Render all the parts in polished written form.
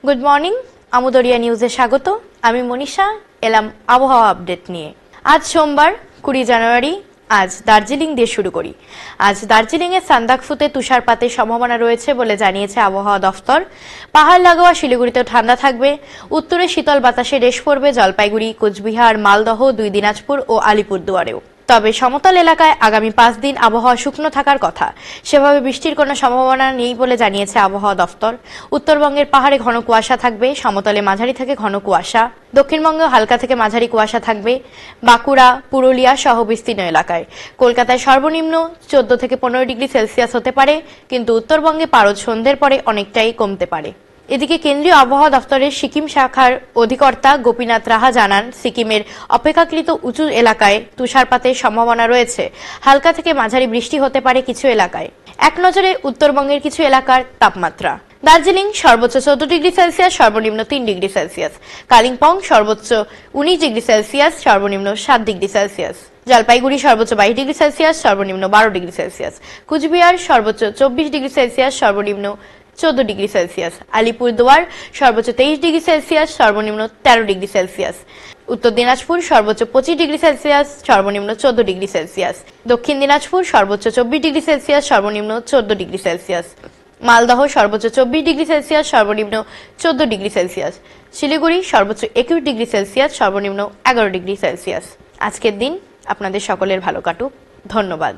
Good morning, আমুদরিয়া নিউজে স্বাগত। আমি মনীষা এলাম আবহাওয়া আপডেট নিয়ে। আজ সোমবার 20 জানুয়ারি। আজ দার্জিলিং দিয়ে শুরু করি। আজ দার্জিলিংয়ে সান্দাকফুতে তুষারপাতের সম্ভাবনা রয়েছে বলে জানিয়েছে আবহাওয়া দফতর। পাহাড় লাগোয়া শিলিগুড়িতেও ঠান্ডা থাকবে। উত্তরে শীতল বাতাসে রেশ পড়বে জলপাইগুড়ি, কোচবিহার, মালদহ, 2 দিনাজপুর ও আলিপুরদুয়ারেও। তবে সমতল এলাকায় আগামী 5 দিন আবহাওয়া শুকনো থাকার কথা। সেভাবে বৃষ্টির কোনো সম্ভাবনা নেই বলে জানিয়েছে আবহাওয়া দফতর। উত্তরবঙ্গের পাহাড়ে ঘন কুয়াশা থাকবে, সমতলে মাঝারি থেকে ঘন কুয়াশা। দক্ষিণবঙ্গে হালকা থেকে মাঝারি কুয়াশা থাকবে বাঁকুড়া, পুরুলিয়া সহ বিস্তীর্ণ এলাকায়। কলকাতায় সর্বনিম্ন 14 থেকে 15 ডিগ্রি সেলসিয়াস হতে পারে, কিন্তু উত্তরবঙ্গে পারদ সন্ধ্যের পরে অনেকটাই কমতে পারে। এদিকে কেন্দ্রীয় আবহাওয়া দফতরের সিকিম শাখার অধিকর্তা গোপীনাথ রাহা জানান, সিকিমের অপেক্ষাকৃত উঁচু এলাকায় তুষারপাতের সম্ভাবনা রয়েছে। হালকা থেকে মাঝারি বৃষ্টি হতে পারে কিছু এলাকায়। এক নজরে উত্তরবঙ্গের কিছু এলাকার তাপমাত্রা। দার্জিলিং সর্বোচ্চ 14 ডিগ্রি সেলসিয়াস, সর্বনিম্ন 3 ডিগ্রি সেলসিয়াস। কালিম্পং সর্বোচ্চ 19 ডিগ্রি সেলসিয়াস, সর্বনিম্ন 7 ডিগ্রি সেলসিয়াস। জলপাইগুড়ি সর্বোচ্চ 22 ডিগ্রি সেলসিয়াস, সর্বনিম্ন 12 ডিগ্রি সেলসিয়াস। কুচবিহার সর্বোচ্চ 24 ডিগ্রি সেলসিয়াস, সর্বনিম্ন 14 ডিগ্রি সেলসিয়াস। আলিপুরদুয়ার সর্বোচ্চ 23 ডিগ্রি সেলসিয়াস, সর্বনিম্ন 13 ডিগ্রি সেলসিয়াস। উত্তর দিনাজপুর সর্বোচ্চ 25 ডিগ্রি সেলসিয়াস, সর্বনিম্ন 14 ডিগ্রি সেলসিয়াস। দক্ষিণ দিনাজপুর সর্বোচ্চ 24 ডিগ্রি সেলসিয়াস, সর্বনিম্ন 14 ডিগ্রি সেলসিয়াস। মালদহ সর্বোচ্চ 24 ডিগ্রি সেলসিয়াস, সর্বনিম্ন 14 ডিগ্রি সেলসিয়াস। শিলিগুড়ি সর্বোচ্চ 21 ডিগ্রি সেলসিয়াস, সর্বনিম্ন 11 ডিগ্রি সেলসিয়াস। আজকের দিন আপনাদের সকলের ভালো কাটুক। ধন্যবাদ।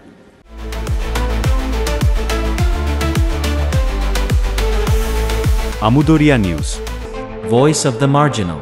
Amudoria News, Voice of the Marginal.